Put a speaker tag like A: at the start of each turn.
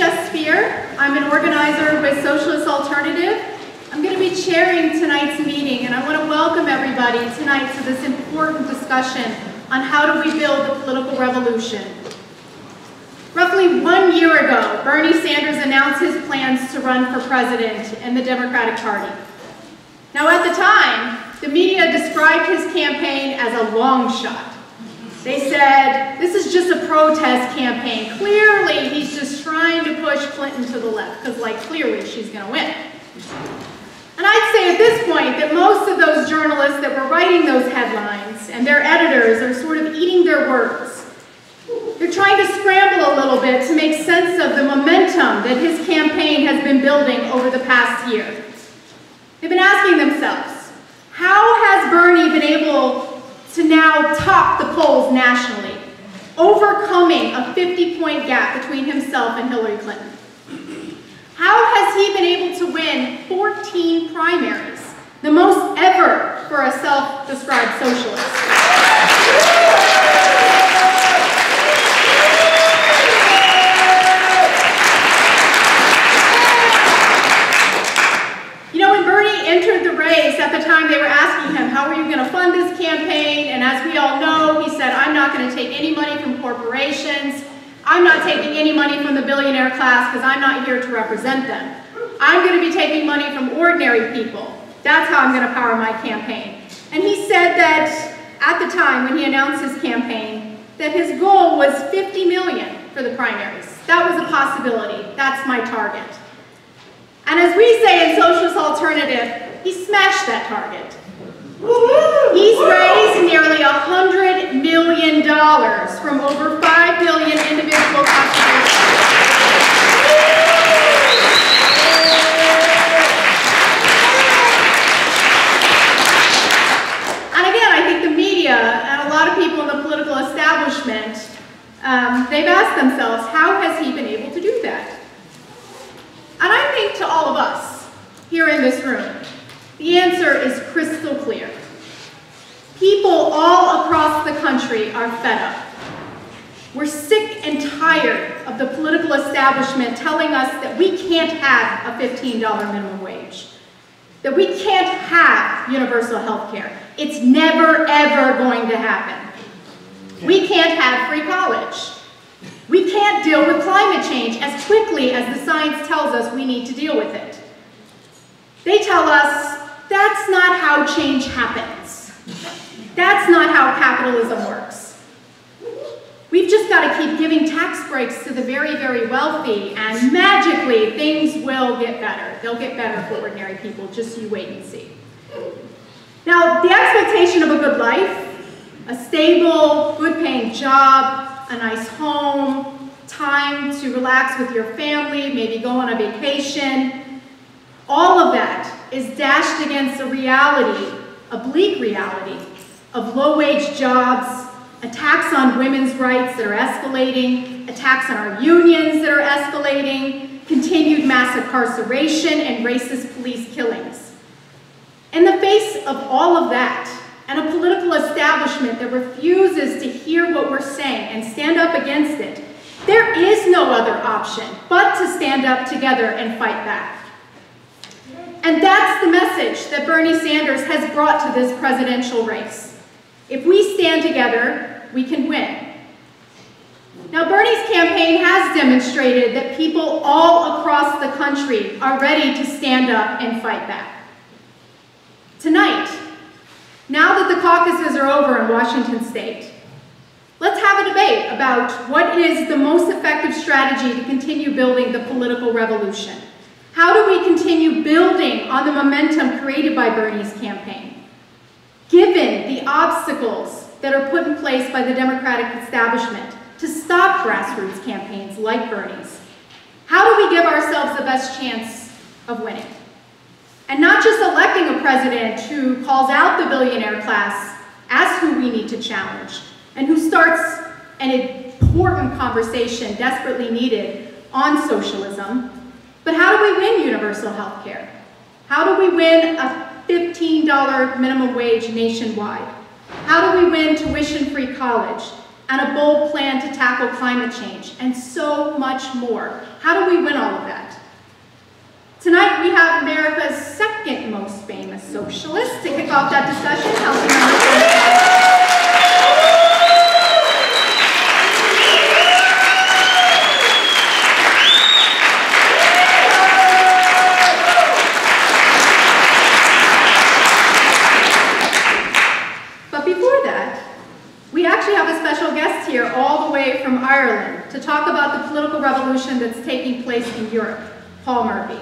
A: Jess. I'm an organizer with Socialist Alternative. I'm going to be chairing tonight's meeting, and I want to welcome everybody tonight to this important discussion on how do we build a political revolution. Roughly 1 year ago, Bernie Sanders announced his plans to run for president in the Democratic Party. Now at the time, the media described his campaign as a long shot. They said, this is just a protest campaign. Clearly, he's just trying to push Clinton to the left, because clearly she's going to win. And I'd say at this point that most of those journalists that were writing those headlines and their editors are sort of eating their words. They're trying to scramble a little bit to make sense of the momentum that his campaign has been building over the past year. They've been asking themselves, how has Bernie been able to now top the polls nationally, overcoming a 50-point gap between himself and Hillary Clinton? How has he been able to win 14 primaries, the most ever for a self-described socialist? You know, when Bernie entered the race, at the time they were asking him, how are you going to fund this campaign? And as we all know, he said, I'm not going to take any money from corporations. I'm not taking any money from the billionaire class because I'm not here to represent them. I'm going to be taking money from ordinary people. That's how I'm going to power my campaign. And he said that at the time when he announced his campaign, that his goal was $50 million for the primaries. That was a possibility. That's my target. And as we say in Socialist Alternative, he smashed that target. He's raised nearly $100 million from over 5 billion individual contributions. And again, I think the media and a lot of people in the political establishment, they've asked themselves, how has he been able to do that? And I think to all of us here in this room, the answer is crystal clear. People all across the country are fed up. We're sick and tired of the political establishment telling us that we can't have a $15 minimum wage, that we can't have universal health care. It's never, ever going to happen. We can't have free college. We can't deal with climate change as quickly as the science tells us we need to deal with it. They tell us that's not how change happens. That's not how capitalism works. We've just got to keep giving tax breaks to the very, very wealthy, and magically things will get better. They'll get better for ordinary people, just you wait and see. Now, the expectation of a good life, a stable, good-paying job, a nice home, time to relax with your family, maybe go on a vacation, all of that is dashed against a reality, a bleak reality, of low-wage jobs, attacks on women's rights that are escalating, attacks on our unions that are escalating, continued mass incarceration and racist police killings. In the face of all of that, and a political establishment that refuses to hear what we're saying and stand up against it, there is no other option but to stand up together and fight back. And that's the message that Bernie Sanders has brought to this presidential race. If we stand together, we can win. Now, Bernie's campaign has demonstrated that people all across the country are ready to stand up and fight back. Tonight, now that the caucuses are over in Washington State, let's have a debate about what is the most effective strategy to continue building the political revolution. How do we continue building on the momentum created by Bernie's campaign, given the obstacles that are put in place by the Democratic establishment to stop grassroots campaigns like Bernie's? How do we give ourselves the best chance of winning? And not just electing a president who calls out the billionaire class as who we need to challenge, and who starts an important conversation desperately needed on socialism, but how do we win universal health care? How do we win a $15 minimum wage nationwide? How do we win tuition-free college? and a bold plan to tackle climate change, and so much more. How do we win all of that? Tonight we have America's second most famous socialist to kick off that discussion, Councilmember. Here all the way from Ireland to talk about the political revolution that's taking place in Europe, Paul Murphy.